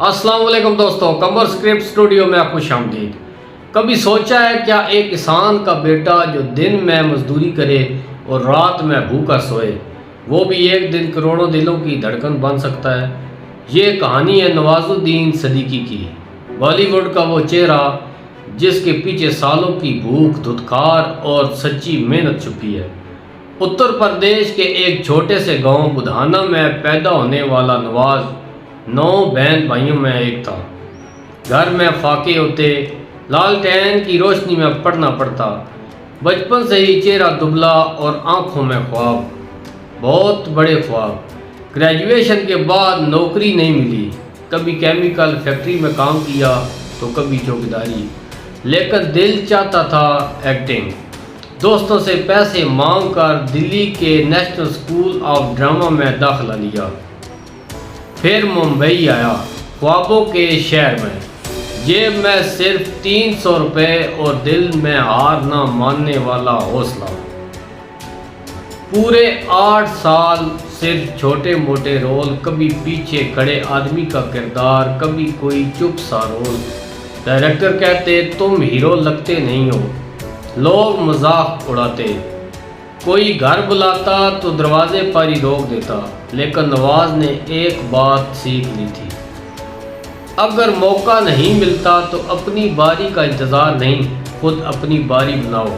السلام علیکم دوستوں، قمر اسکرپٹ اسٹوڈیو میں خوش آمدید۔ کبھی سوچا ہے کیا ایک کسان کا بیٹا جو دن میں مزدوری کرے اور رات میں بھوکا سوئے، وہ بھی ایک دن کروڑوں دلوں کی دھڑکن بن سکتا ہے؟ یہ کہانی ہے نواز الدین صدیقی کی، بالی ووڈ کا وہ چہرہ جس کے پیچھے سالوں کی بھوک، دھتکار اور سچی محنت چھپی ہے۔ اتر پردیش کے ایک چھوٹے سے گاؤں بدھانا میں پیدا ہونے والا نواز 9 بہن بھائیوں میں ایک تھا۔ گھر میں فاقے ہوتے، لالٹین کی روشنی میں پڑھنا پڑتا۔ بچپن سے ہی چہرہ دبلا اور آنکھوں میں خواب، بہت بڑے خواب۔ گریجویشن کے بعد نوکری نہیں ملی، کبھی کیمیکل فیکٹری میں کام کیا تو کبھی چوکیداری، لیکن دل چاہتا تھا ایکٹنگ۔ دوستوں سے پیسے مانگ کر دلی کے نیشنل اسکول آف ڈرامہ میں داخلہ لیا، پھر ممبئی آیا، خوابوں کے شہر میں۔ جیب میں صرف 300 روپے اور دل میں ہار نہ ماننے والا حوصلہ۔ پورے 8 سال صرف چھوٹے موٹے رول، کبھی پیچھے کھڑے آدمی کا کردار، کبھی کوئی چپ سا رول۔ ڈائریکٹر کہتے تم ہیرو لگتے نہیں ہو، لوگ مذاق اڑاتے۔ کوئی گھر بلاتا تو دروازے پر ہی روک دیتا، لیکن نواز نے ایک بات سیکھ لی تھی، اگر موقع نہیں ملتا تو اپنی باری کا انتظار نہیں، خود اپنی باری بناؤ۔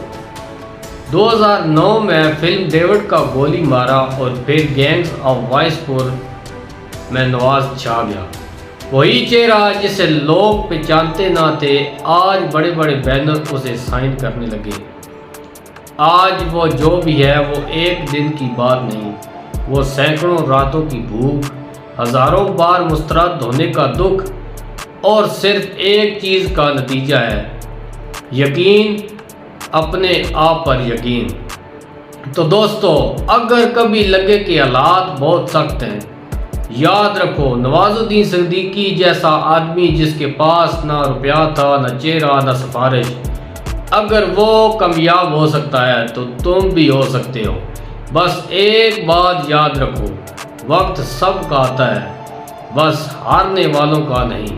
2009 میں فلم ڈیوڈ کا گولی مارا اور پھر گینگز آف وائس پور میں نواز چھا گیا۔ وہی چہرہ جسے لوگ پہچانتے نہ تھے، آج بڑے بڑے بینر اسے سائن کرنے لگے۔ آج وہ جو بھی ہے وہ ایک دن کی بات نہیں، وہ سینکڑوں راتوں کی بھوک، ہزاروں بار مسترد ہونے کا دکھ، اور صرف ایک چیز کا نتیجہ ہے، یقین، اپنے آپ پر یقین۔ تو دوستو، اگر کبھی لگے کہ حالات بہت سخت ہیں، یاد رکھو نواز الدین صدیقی جیسا آدمی جس کے پاس نہ روپیہ تھا، نہ چہرہ، نہ سفارش، اگر وہ کامیاب ہو سکتا ہے تو تم بھی ہو سکتے ہو۔ بس ایک بات یاد رکھو، وقت سب کا آتا ہے، بس ہارنے والوں کا نہیں۔